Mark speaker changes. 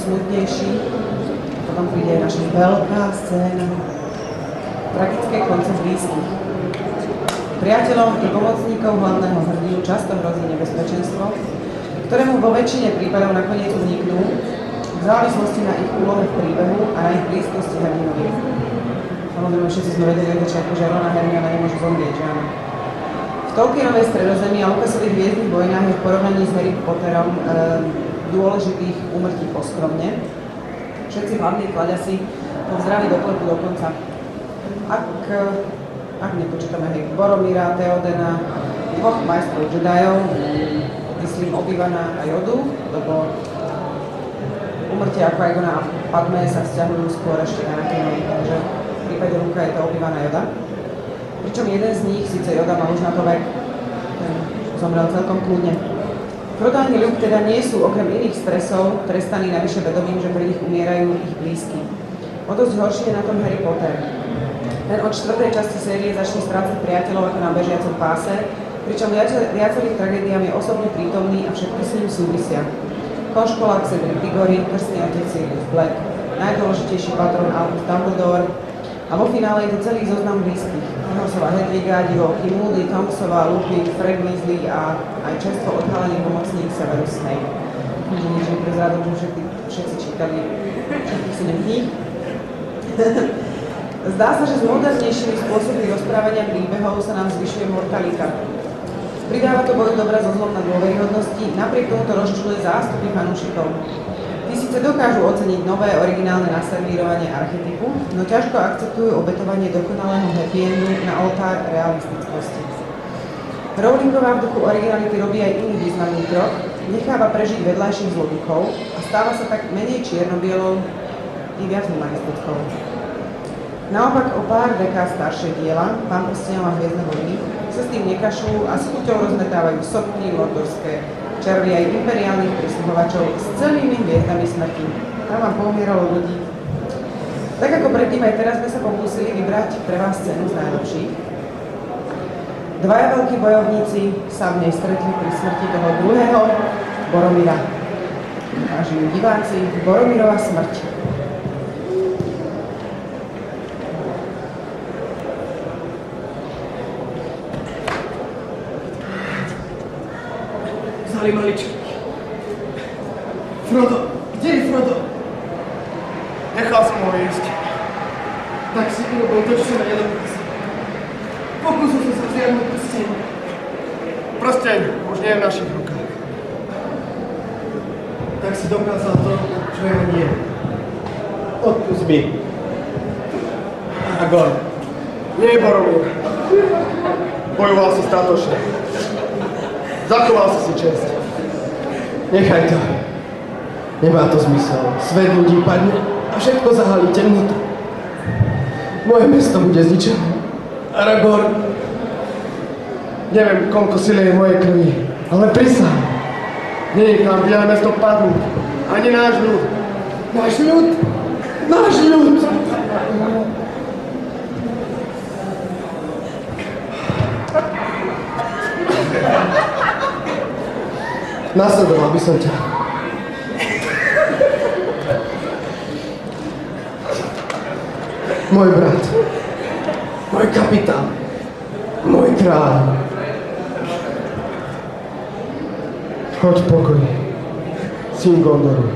Speaker 1: smutnejší. Potom príde naša veľká scéna. Tragické konce blízkych. Priateľom i pomocníkov hlavného hrdinu často hrozí nebezpečenstvo, ktorému vo väčšine prípadov nakoniec vzniknú v závislosti na ich úlohe v príbehu a na ich blízkosti hrdinovi. Samozrejme, všetci sme vedeli od začiatku, že Ron a Hermiona nemôžu zomrieť, že áno. V Tolkienovej Stredozemi a Lucasových Hviezdnych vojnách je v porovnaní s Harry Potterom dôležitých úmrtí poskromne. Všetci hlavní kladiasi pozdraví do klepu dokonca. Ak nepočítame Boromíra, Theodena, dvoch majstrov Jedajov, myslím Obi-Wana a Jodu, lebo úmrtia Qui-Gona a Padmé sa vzťahujú skôr ešte na Anakinovi, takže v prípade Luka je to Obi-Wan a Yoda. Pričom jeden z nich, síce Yoda mal už na to vek, ten zomrel celkom kľudne. Frodo ani Luke teda nie sú okrem iných stresov trestaní navyše vedomím, že pri nich umierajú ich blízky. O dosť horšie je na tom Harry Potter. Ten od 4. časti série začne strácať priateľov ako na bežiacom páse, pričom viacerých tragédiám je osobne prítomný a všetky s ním súvisia. Konškolák Cedric Diggory, krstný otec Sirius Black, najdôležitejší patron Albus Dumbledore a vo finále je to celý zoznam blízkych. Norrisová Hedviga, divoký Moody, Thompsová, Lupin, Fred Weasley a aj často odhalený pomocník Severus Snape. Nič neprezrádom, že všetci čítali všetkých 7 kníh. Zdá sa, že s modernejšími spôsobmi rozprávania príbehov sa nám zvyšuje mortalita. Pridáva to boju dobra so zlom na dôveryhodnosti, napriek tomu to rozčuluje zástupy fanúšikov. Tí síce dokážu oceniť nové, originálne naservírovanie archetypu, no ťažko akceptujú obetovanie dokonalého happy endu na oltár realistickosti. Rowlingová v duchu originality robí aj iný významný krok, necháva prežiť vedľajších zloduchov a stáva sa tak menej čierno-bielou i viac humanistickou. Naopak o pár dekád staršie diela, Pán prstenov a Hviezdne vojny, sa s tým nekašľú a s chuťou rozmetávajú sopky, lordorské červy aj imperiálnych prisluhovačov s celými hviezdami smrti. Tam vám poumieralo ľudí. Tak ako predtým aj teraz sme sa pokúsili vybrať pre vás scénu z najlepších. Dvaja veľkí bojovníci sa v nej stretli pri smrti toho druhého, Boromíra. Vážení diváci, Boromírova smrť.
Speaker 2: Maličký. Frodo, kde je Frodo?
Speaker 3: Nechal som ho ísť.
Speaker 2: Tak si urobil to, čo sa ma nedopísal. Pokúsil som sa zjadnúť prsteň.
Speaker 3: Prsteň už nie je v našich rukách.
Speaker 2: Tak si dokázal to, čo ja nie. Odpust mi. Aragorn.
Speaker 3: Nie, Boromír. Bojoval si statočne. Zachoval si česť.
Speaker 2: Nechaj to. Nemá to zmysel. Svet ľudí padne a všetko zahalí temnotu. Moje mesto bude zničené. Aragorn.
Speaker 3: Neviem, koľko sily je v mojej krvi, ale prisahám. Nenechám biele mesto padnúť. Ani náš ľud.
Speaker 2: Náš ľud? Náš ľud!
Speaker 3: Nasledoval by som ťa.
Speaker 2: Môj brat, môj kapitán, môj kráľ.
Speaker 3: Choď v pokoji, syn Gondoru.